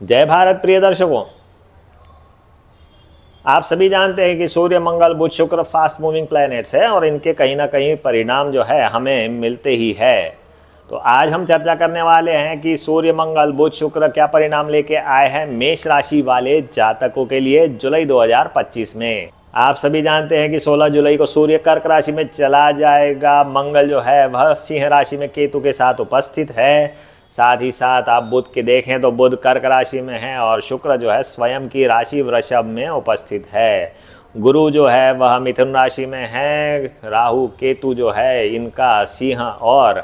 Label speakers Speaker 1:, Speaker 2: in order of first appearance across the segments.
Speaker 1: जय भारत प्रिय दर्शकों, आप सभी जानते हैं कि सूर्य, मंगल, बुध, शुक्र फास्ट मूविंग प्लैनेट्स है और इनके कहीं ना कहीं परिणाम जो है हमें मिलते ही है। तो आज हम चर्चा करने वाले हैं कि सूर्य, मंगल, बुध, शुक्र क्या परिणाम लेके आए हैं मेष राशि वाले जातकों के लिए जुलाई 2025 में। आप सभी जानते हैं कि 16 जुलाई को सूर्य कर्क राशि में चला जाएगा। मंगल जो है वह सिंह राशि में केतु के साथ उपस्थित है। साथ ही साथ आप बुध के देखें तो बुध कर्क राशि में है और शुक्र जो है स्वयं की राशि वृषभ में उपस्थित है। गुरु जो है वह मिथुन राशि में है। राहु केतु जो है इनका सिंह और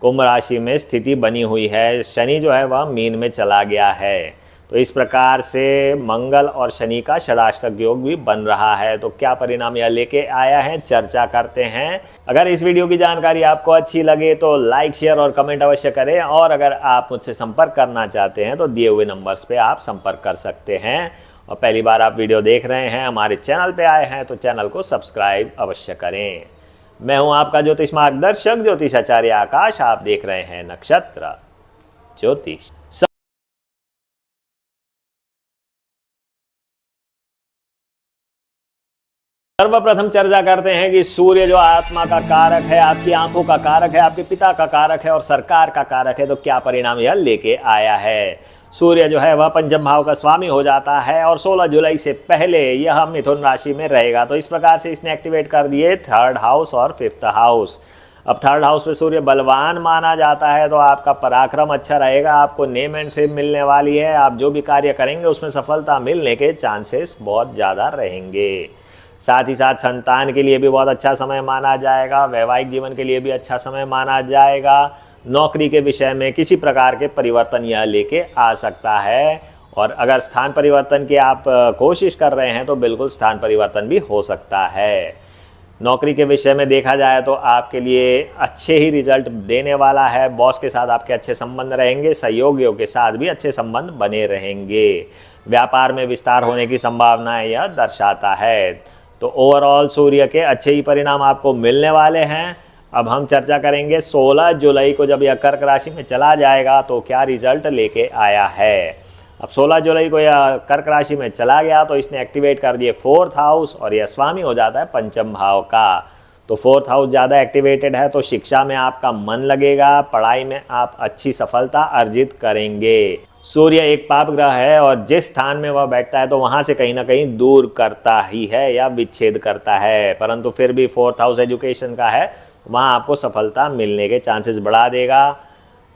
Speaker 1: कुंभ राशि में स्थिति बनी हुई है। शनि जो है वह मीन में चला गया है। तो इस प्रकार से मंगल और शनि का षडाष्टक योग भी बन रहा है। तो क्या परिणाम यह लेके आया है, चर्चा करते हैं। अगर इस वीडियो की जानकारी आपको अच्छी लगे तो लाइक, शेयर और कमेंट अवश्य करें। और अगर आप मुझसे संपर्क करना चाहते हैं तो दिए हुए नंबर्स पे आप संपर्क कर सकते हैं। और पहली बार आप वीडियो देख रहे हैं, हमारे चैनल पे आए हैं तो चैनल को सब्सक्राइब अवश्य करें। मैं हूं आपका ज्योतिष मार्गदर्शक ज्योतिषाचार्य आकाश। आप देख रहे हैं नक्षत्र ज्योतिष। सर्वप्रथम चर्चा करते हैं कि सूर्य जो आत्मा का कारक है, आपकी आंखों का कारक है, आपके पिता का कारक है और सरकार का कारक है, तो क्या परिणाम यह लेके आया है। सूर्य जो है वह पंचम भाव का स्वामी हो जाता है और 16 जुलाई से पहले यह मिथुन राशि में रहेगा। तो इस प्रकार से इसने एक्टिवेट कर दिए थर्ड हाउस और फिफ्थ हाउस। अब थर्ड हाउस में सूर्य बलवान माना जाता है, तो आपका पराक्रम अच्छा रहेगा, आपको नेम एंड फेम मिलने वाली है। आप जो भी कार्य करेंगे उसमें सफलता मिलने के चांसेस बहुत ज़्यादा रहेंगे। साथ ही साथ संतान के लिए भी बहुत अच्छा समय माना जाएगा। वैवाहिक जीवन के लिए भी अच्छा समय माना जाएगा। नौकरी के विषय में किसी प्रकार के परिवर्तन यह लेके आ सकता है। और अगर स्थान परिवर्तन की आप कोशिश कर रहे हैं तो बिल्कुल स्थान परिवर्तन भी हो सकता है। नौकरी के विषय में देखा जाए तो आपके लिए अच्छे ही रिजल्ट देने वाला है। बॉस के साथ आपके अच्छे संबंध रहेंगे। सहयोगियों के साथ भी अच्छे संबंध बने रहेंगे। व्यापार में विस्तार होने की संभावनाएं यह दर्शाता है। तो ओवरऑल सूर्य के अच्छे ही परिणाम आपको मिलने वाले हैं। अब हम चर्चा करेंगे 16 जुलाई को जब यह कर्क राशि में चला जाएगा तो क्या रिजल्ट लेके आया है। अब 16 जुलाई को यह कर्क राशि में चला गया तो इसने एक्टिवेट कर दिए फोर्थ हाउस और यह स्वामी हो जाता है पंचम भाव का। तो फोर्थ हाउस ज़्यादा एक्टिवेटेड है तो शिक्षा में आपका मन लगेगा, पढ़ाई में आप अच्छी सफलता अर्जित करेंगे। सूर्य एक पाप ग्रह है और जिस स्थान में वह बैठता है तो वहाँ से कहीं ना कहीं दूर करता ही है या विच्छेद करता है, परंतु फिर भी फोर्थ हाउस एजुकेशन का है, वहाँ आपको सफलता मिलने के चांसेस बढ़ा देगा।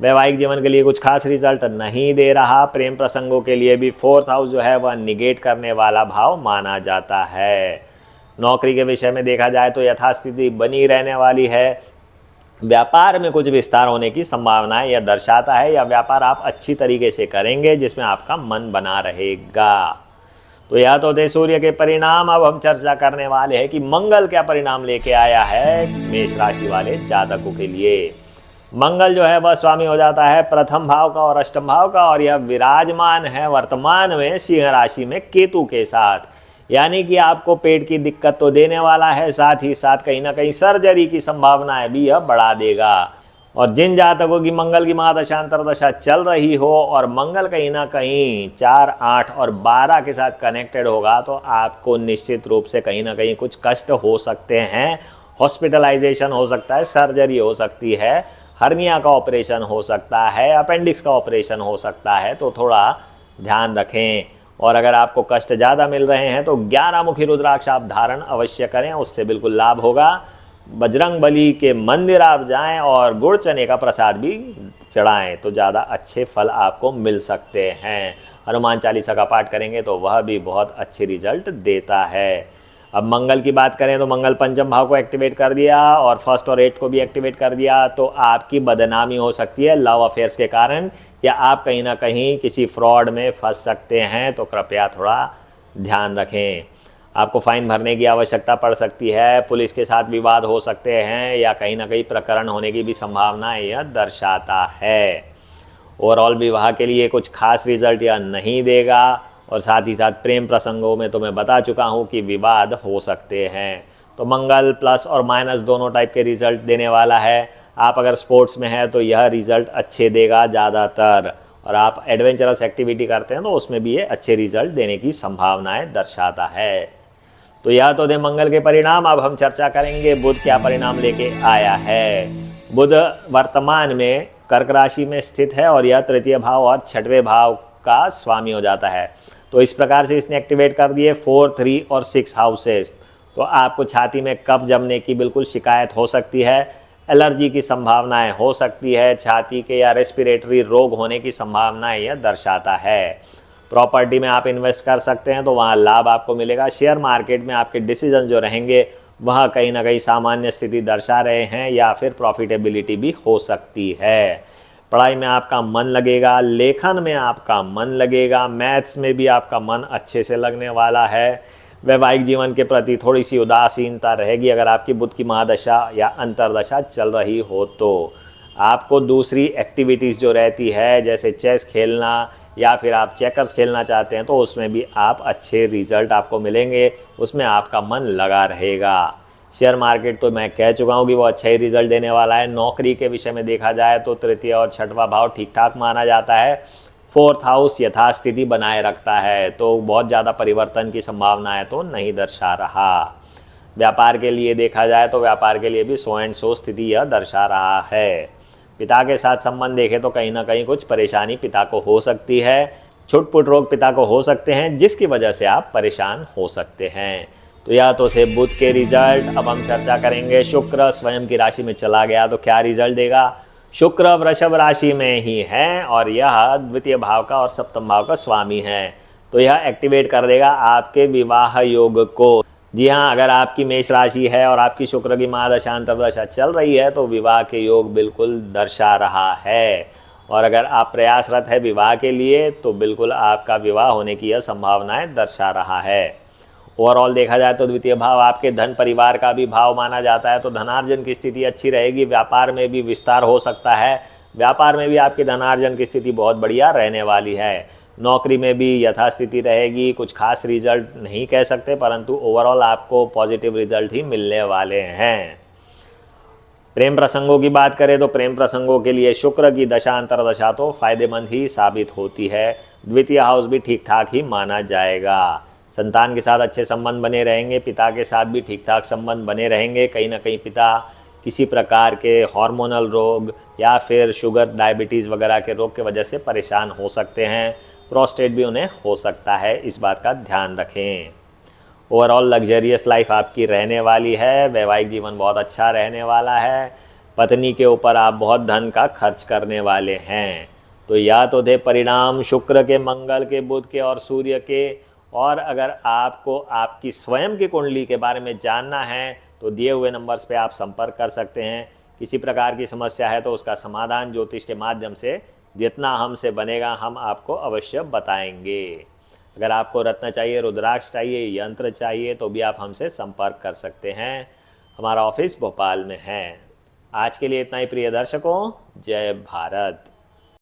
Speaker 1: वैवाहिक जीवन के लिए कुछ खास रिजल्ट नहीं दे रहा। प्रेम प्रसंगों के लिए भी फोर्थ हाउस जो है वह निगेट करने वाला भाव माना जाता है। नौकरी के विषय में देखा जाए तो यथास्थिति बनी रहने वाली है। व्यापार में कुछ विस्तार होने की संभावनाएं यह दर्शाता है, या व्यापार आप अच्छी तरीके से करेंगे जिसमें आपका मन बना रहेगा। तो यह तो थे सूर्य के परिणाम। अब हम चर्चा करने वाले हैं कि मंगल क्या परिणाम लेके आया है मेष राशि वाले जातकों के लिए। मंगल जो है वह स्वामी हो जाता है प्रथम भाव का और अष्टम भाव का और यह विराजमान है वर्तमान में सिंह राशि में केतु के साथ। यानी कि आपको पेट की दिक्कत तो देने वाला है, साथ ही साथ कहीं ना कहीं सर्जरी की संभावनाएं भी यह बढ़ा देगा। और जिन जातकों की मंगल की महादशांतर दशा चल रही हो और मंगल कहीं ना कहीं 4, 8 और 12 के साथ कनेक्टेड होगा तो आपको निश्चित रूप से कहीं ना कहीं कुछ कष्ट हो सकते हैं। हॉस्पिटलाइजेशन हो सकता है, सर्जरी हो सकती है, हर्निया का ऑपरेशन हो सकता है, अपेंडिक्स का ऑपरेशन हो सकता है। तो थोड़ा ध्यान रखें। और अगर आपको कष्ट ज़्यादा मिल रहे हैं तो 11 मुखी रुद्राक्ष आप धारण अवश्य करें, उससे बिल्कुल लाभ होगा। बजरंग बली के मंदिर आप जाएं और गुड़ चने का प्रसाद भी चढ़ाएं तो ज़्यादा अच्छे फल आपको मिल सकते हैं। हनुमान चालीसा का पाठ करेंगे तो वह भी बहुत अच्छे रिजल्ट देता है। अब मंगल की बात करें तो मंगल पंचम भाव को एक्टिवेट कर दिया और फर्स्ट और 8 को भी एक्टिवेट कर दिया। तो आपकी बदनामी हो सकती है लव अफेयर्स के कारण, या आप कहीं ना कहीं किसी फ्रॉड में फंस सकते हैं। तो कृपया थोड़ा ध्यान रखें। आपको फाइन भरने की आवश्यकता पड़ सकती है, पुलिस के साथ विवाद हो सकते हैं या कहीं ना कहीं प्रकरण होने की भी संभावना यह दर्शाता है। ओवरऑल विवाह के लिए कुछ खास रिजल्ट यह नहीं देगा। और साथ ही साथ प्रेम प्रसंगों में तो मैं बता चुका हूँ कि विवाद हो सकते हैं। तो मंगल प्लस और माइनस दोनों टाइप के रिजल्ट देने वाला है। आप अगर स्पोर्ट्स में हैं तो यह रिज़ल्ट अच्छे देगा ज़्यादातर। और आप एडवेंचरस एक्टिविटी करते हैं तो उसमें भी ये अच्छे रिजल्ट देने की संभावनाएं दर्शाता है। तो यह तो थे मंगल के परिणाम। अब हम चर्चा करेंगे बुध क्या परिणाम लेके आया है। बुध वर्तमान में कर्क राशि में स्थित है और यह तृतीय भाव और छठवें भाव का स्वामी हो जाता है। तो इस प्रकार से इसने एक्टिवेट कर दिए 4, 3 और 6 हाउसेस। तो आपको छाती में कफ जमने की बिल्कुल शिकायत हो सकती है, एलर्जी की संभावनाएं हो सकती है, छाती के या रेस्पिरेटरी रोग होने की संभावनाएं यह दर्शाता है। प्रॉपर्टी में आप इन्वेस्ट कर सकते हैं तो वहाँ लाभ आपको मिलेगा। शेयर मार्केट में आपके डिसीजन जो रहेंगे वह कहीं ना कहीं सामान्य स्थिति दर्शा रहे हैं या फिर प्रॉफिटेबिलिटी भी हो सकती है। पढ़ाई में आपका मन लगेगा, लेखन में आपका मन लगेगा, मैथ्स में भी आपका मन अच्छे से लगने वाला है। वैवाहिक जीवन के प्रति थोड़ी सी उदासीनता रहेगी अगर आपकी बुध की महादशा या अंतरदशा चल रही हो तो। आपको दूसरी एक्टिविटीज़ जो रहती है जैसे चेस खेलना या फिर आप चेकर्स खेलना चाहते हैं तो उसमें भी आप अच्छे रिजल्ट आपको मिलेंगे, उसमें आपका मन लगा रहेगा। शेयर मार्केट तो मैं कह चुका हूँ कि वो अच्छा ही रिजल्ट देने वाला है। नौकरी के विषय में देखा जाए तो तृतीय और छठवां भाव ठीक ठाक माना जाता है। 4th हाउस यथास्थिति बनाए रखता है, तो बहुत ज़्यादा परिवर्तन की संभावनाएं तो नहीं दर्शा रहा। व्यापार के लिए देखा जाए तो व्यापार के लिए भी सो एंड सो स्थिति यह दर्शा रहा है। पिता के साथ संबंध देखें तो कहीं ना कहीं कुछ परेशानी पिता को हो सकती है, छुटपुट रोग पिता को हो सकते हैं जिसकी वजह से आप परेशान हो सकते हैं। तो यह तो थे बुध के रिजल्ट। अब हम चर्चा करेंगे शुक्र स्वयं की राशि में चला गया तो क्या रिजल्ट देगा। शुक्र वृषभ राशि में ही है और यह द्वितीय भाव का और सप्तम भाव का स्वामी है, तो यह एक्टिवेट कर देगा आपके विवाह योग को। जी हाँ, अगर आपकी मेष राशि है और आपकी शुक्र की महादशा अंतर्दशा चल रही है तो विवाह के योग बिल्कुल दर्शा रहा है। और अगर आप प्रयासरत है विवाह के लिए तो बिल्कुल आपका विवाह होने की यह संभावनाएं दर्शा रहा है। ओवरऑल देखा जाए तो द्वितीय भाव आपके धन परिवार का भी भाव माना जाता है, तो धनार्जन की स्थिति अच्छी रहेगी। व्यापार में भी विस्तार हो सकता है, व्यापार में भी आपकी धनार्जन की स्थिति बहुत बढ़िया रहने वाली है। नौकरी में भी यथास्थिति रहेगी, कुछ खास रिजल्ट नहीं कह सकते परंतु ओवरऑल आपको पॉजिटिव रिजल्ट ही मिलने वाले हैं। प्रेम प्रसंगों की बात करें तो प्रेम प्रसंगों के लिए शुक्र की दशा अंतरदशा तो फायदेमंद ही साबित होती है। द्वितीय हाउस भी ठीक ठाक ही माना जाएगा। संतान के साथ अच्छे संबंध बने रहेंगे, पिता के साथ भी ठीक ठाक संबंध बने रहेंगे। कहीं ना कहीं पिता किसी प्रकार के हार्मोनल रोग या फिर शुगर डायबिटीज़ वगैरह के रोग की वजह से परेशान हो सकते हैं। प्रोस्टेट भी उन्हें हो सकता है, इस बात का ध्यान रखें। ओवरऑल लग्जरियस लाइफ आपकी रहने वाली है, वैवाहिक जीवन बहुत अच्छा रहने वाला है। पत्नी के ऊपर आप बहुत धन का खर्च करने वाले हैं। तो या तो थे परिणाम शुक्र के, मंगल के, बुध के और सूर्य के। और अगर आपको आपकी स्वयं की कुंडली के बारे में जानना है तो दिए हुए नंबर्स पे आप संपर्क कर सकते हैं। किसी प्रकार की समस्या है तो उसका समाधान ज्योतिष के माध्यम से जितना हमसे बनेगा हम आपको अवश्य बताएंगे। अगर आपको रत्न चाहिए, रुद्राक्ष चाहिए, यंत्र चाहिए तो भी आप हमसे संपर्क कर सकते हैं। हमारा ऑफिस भोपाल में है। आज के लिए इतना ही प्रिय दर्शकों, जय भारत।